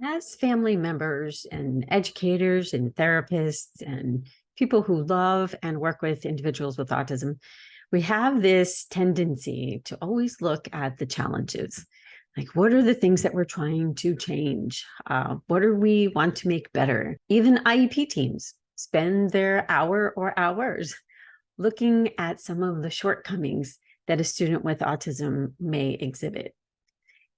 As family members and educators and therapists and people who love and work with individuals with autism, we have this tendency to always look at the challenges. Like, what are the things that we're trying to change? What do we want to make better? Even IEP teams spend their hour or hours looking at some of the shortcomings that a student with autism may exhibit.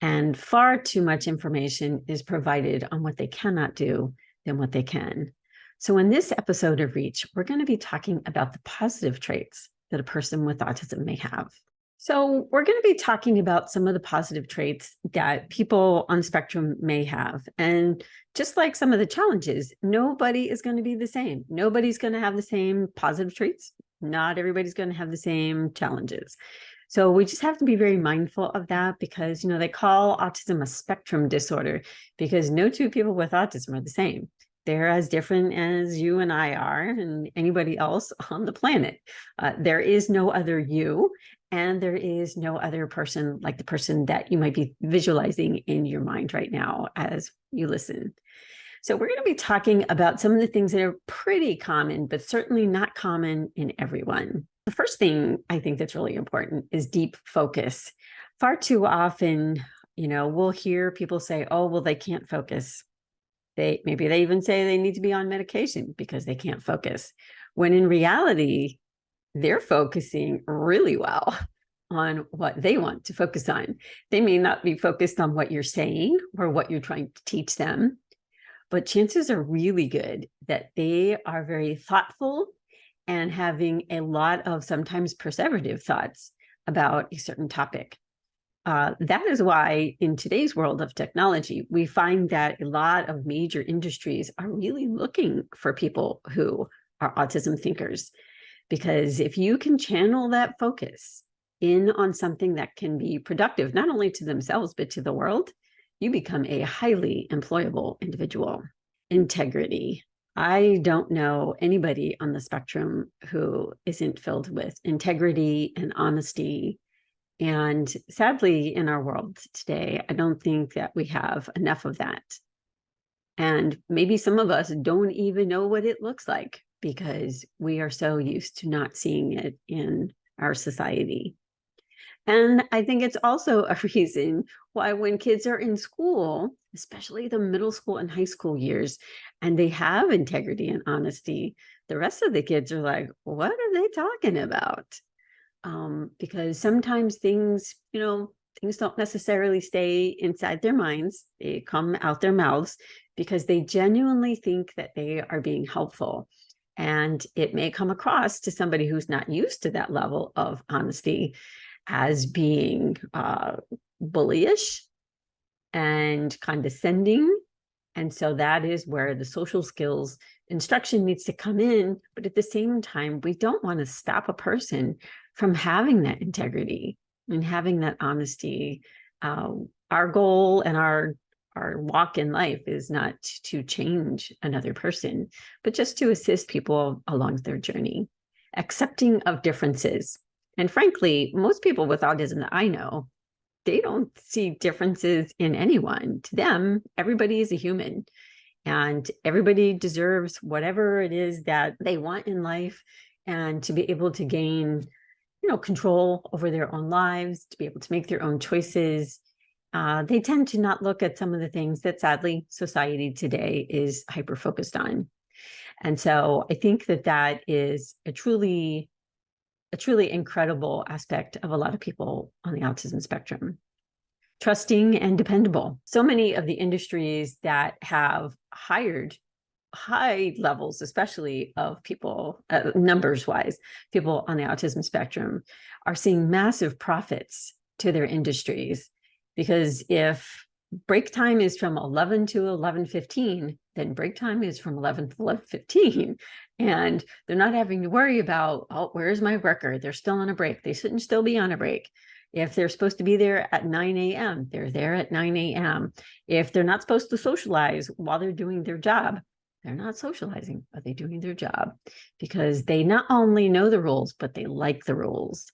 And far too much information is provided on what they cannot do than what they can. So in this episode of Reach, we're going to be talking about the positive traits that a person with autism may have. So we're going to be talking about some of the positive traits that people on spectrum may have. And just like some of the challenges, nobody is going to be the same. Nobody's going to have the same positive traits. Not everybody's going to have the same challenges. So we just have to be very mindful of that because, they call autism a spectrum disorder because no two people with autism are the same. They're as different as you and I are and anybody else on the planet. There is no other you, and there is no other person like the person that you might be visualizing in your mind right now as you listen. So we're going to be talking about some of the things that are pretty common, but certainly not common in everyone. The first thing I think that's really important is deep focus. Far too often, we'll hear people say, oh, well, they can't focus. Maybe they even say they need to be on medication because they can't focus. When in reality, they're focusing really well on what they want to focus on. They may not be focused on what you're saying or what you're trying to teach them, but chances are really good that they are very thoughtful and having a lot of sometimes perseverative thoughts about a certain topic. That is why in today's world of technology, we find that a lot of major industries are really looking for people who are autism thinkers. Because if you can channel that focus in on something that can be productive, not only to themselves, but to the world, you become a highly employable individual. Integrity. I don't know anybody on the spectrum who isn't filled with integrity and honesty. And sadly, in our world today, I don't think that we have enough of that. And maybe some of us don't even know what it looks like because we are so used to not seeing it in our society. And I think it's also a reason why when kids are in school, especially the middle school and high school years, and they have integrity and honesty, the rest of the kids are like, what are they talking about? Because sometimes things don't necessarily stay inside their minds. They come out their mouths because they genuinely think that they are being helpful. And it may come across to somebody who's not used to that level of honesty as being bullyish and condescending. And so that is where the social skills instruction needs to come in. But at the same time, we don't want to stop a person from having that integrity and having that honesty. Our goal and our walk in life is not to change another person, but just to assist people along their journey. Accepting of differences. And frankly, most people with autism that I know, they don't see differences in anyone. To them, everybody is a human and everybody deserves whatever it is that they want in life, and to be able to gain, control over their own lives, to be able to make their own choices. They tend to not look at some of the things that sadly society today is hyper-focused on. And so I think that is a truly incredible aspect of a lot of people on the autism spectrum. Trusting and dependable. So many of the industries that have hired high levels, especially of people, numbers wise, people on the autism spectrum are seeing massive profits to their industries. Because if break time is from 11 to 11:15, then break time is from 11 to 11:15. And they're not having to worry about, oh, where's my worker? They're still on a break. They shouldn't still be on a break. If they're supposed to be there at 9 a.m., they're there at 9 a.m. If they're not supposed to socialize while they're doing their job, they're not socializing, but they're doing their job because they not only know the rules, but they like the rules.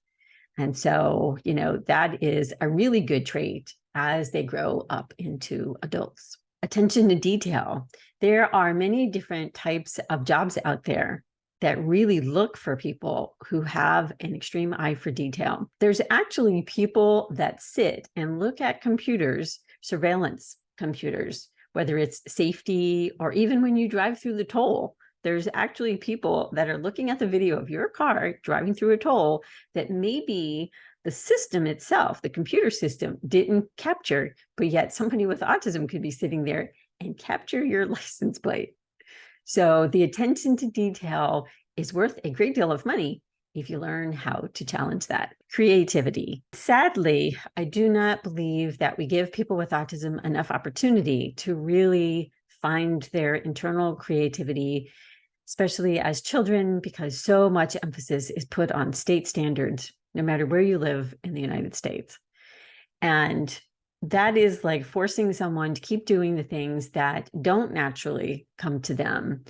And so, that is a really good trait as they grow up into adults. Attention to detail. There are many different types of jobs out there that really look for people who have an extreme eye for detail. There's actually people that sit and look at computers, surveillance computers, whether it's safety or even when you drive through the toll. There's actually people that are looking at the video of your car driving through a toll that maybe the system itself, the computer system, didn't capture, but yet somebody with autism could be sitting there and capture your license plate. So the attention to detail is worth a great deal of money if you learn how to challenge that. Creativity. Sadly, I do not believe that we give people with autism enough opportunity to really find their internal creativity, especially as children, because so much emphasis is put on state standards, no matter where you live in the United States. And that is like forcing someone to keep doing the things that don't naturally come to them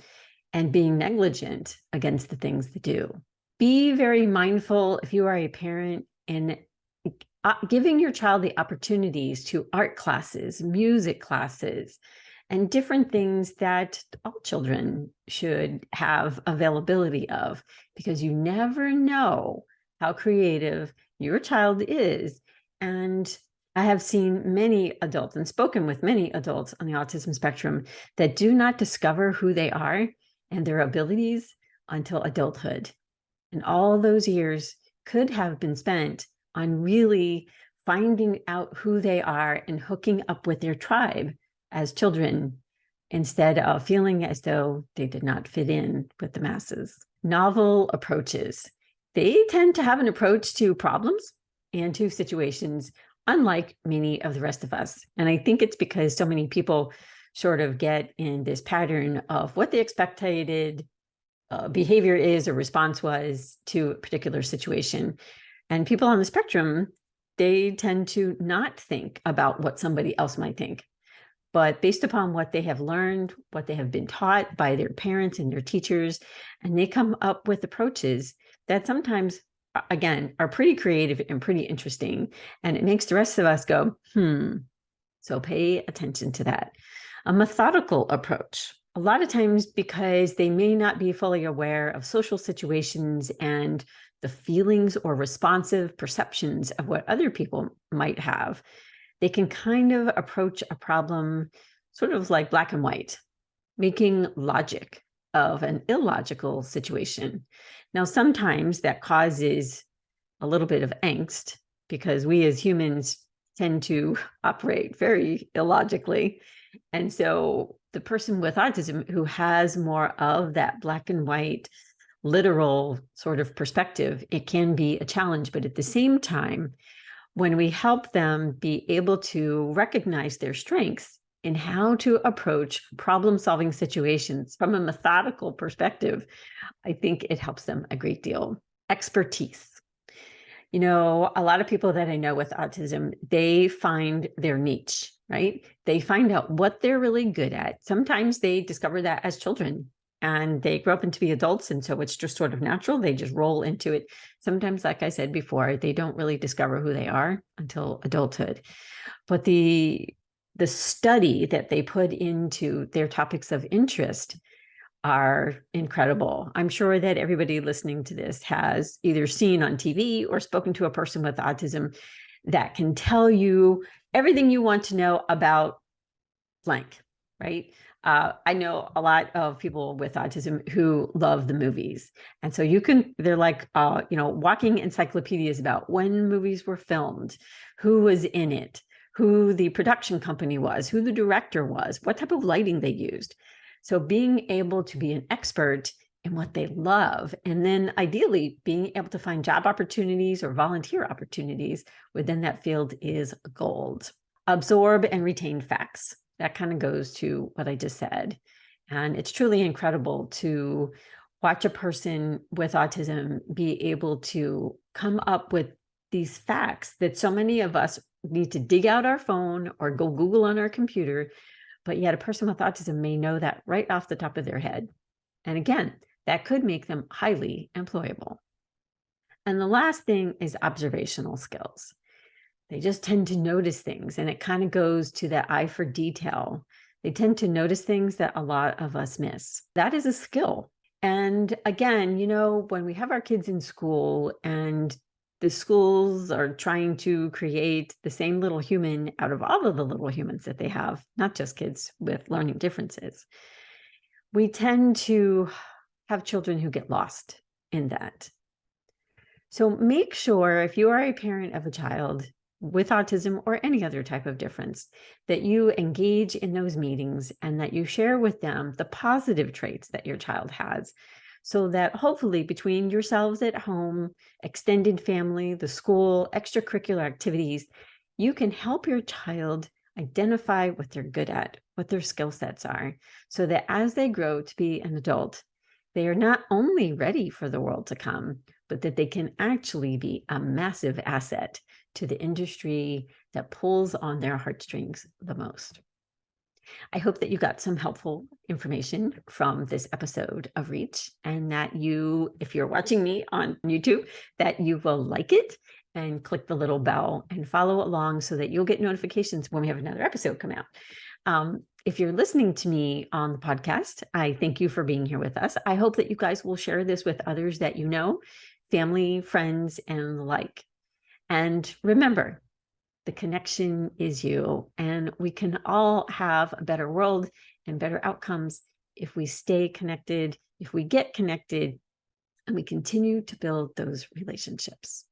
and being negligent against the things they do. Be very mindful if you are a parent in giving your child the opportunities to art classes, music classes, and different things that all children should have availability of, because you never know how creative your child is. And I have seen many adults and spoken with many adults on the autism spectrum that do not discover who they are and their abilities until adulthood. And all those years could have been spent on really finding out who they are and hooking up with their tribe as children, instead of feeling as though they did not fit in with the masses. Novel approaches. They tend to have an approach to problems and to situations unlike many of the rest of us. And I think it's because so many people sort of get in this pattern of what the expected behavior is or response was to a particular situation. And people on the spectrum, they tend to not think about what somebody else might think, but based upon what they have learned, what they have been taught by their parents and their teachers, and they come up with approaches that sometimes, again, are pretty creative and pretty interesting. And it makes the rest of us go, so pay attention to that. A methodical approach. A lot of times, because they may not be fully aware of social situations and the feelings or responsive perceptions of what other people might have, they can kind of approach a problem sort of like black and white, making logic of an illogical situation. Now, sometimes that causes a little bit of angst because we as humans tend to operate very illogically. And so the person with autism who has more of that black and white, literal sort of perspective, it can be a challenge. But at the same time, when we help them be able to recognize their strengths in how to approach problem-solving situations from a methodical perspective, I think it helps them a great deal. Expertise. You know, a lot of people that I know with autism, they find their niche, right? They find out what they're really good at. Sometimes they discover that as children and they grow up into be adults. And so it's just sort of natural. They just roll into it. Sometimes, like I said before, they don't really discover who they are until adulthood. But the study that they put into their topics of interest are incredible. I'm sure that everybody listening to this has either seen on TV or spoken to a person with autism that can tell you everything you want to know about blank, right? I know a lot of people with autism who love the movies. And so they're like, walking encyclopedias about when movies were filmed, who was in it, who the production company was, who the director was, what type of lighting they used. So being able to be an expert in what they love, and then ideally being able to find job opportunities or volunteer opportunities within that field is gold. Absorb and retain facts. That kind of goes to what I just said. And it's truly incredible to watch a person with autism be able to come up with these facts that so many of us need to dig out our phone or go Google on our computer, but yet a person with autism may know that right off the top of their head. And again, that could make them highly employable. And the last thing is observational skills. They just tend to notice things, and it kind of goes to that eye for detail. They tend to notice things that a lot of us miss. That is a skill. And again, when we have our kids in school and the schools are trying to create the same little human out of all of the little humans that they have, not just kids with learning differences, we tend to have children who get lost in that. So make sure, if you are a parent of a child with autism or any other type of difference, that you engage in those meetings and that you share with them the positive traits that your child has, so that hopefully between yourselves at home, extended family, the school, extracurricular activities, you can help your child identify what they're good at, what their skill sets are, so that as they grow to be an adult, they are not only ready for the world to come, but that they can actually be a massive asset to the industry that pulls on their heartstrings the most. I hope that you got some helpful information from this episode of Reach, and that you, if you're watching me on YouTube, that you will like it and click the little bell and follow along so that you'll get notifications when we have another episode come out. If you're listening to me on the podcast, I thank you for being here with us. I hope that you guys will share this with others that you know, family, friends, and the like. And remember, the connection is you, and we can all have a better world and better outcomes if we stay connected, if we get connected, and we continue to build those relationships.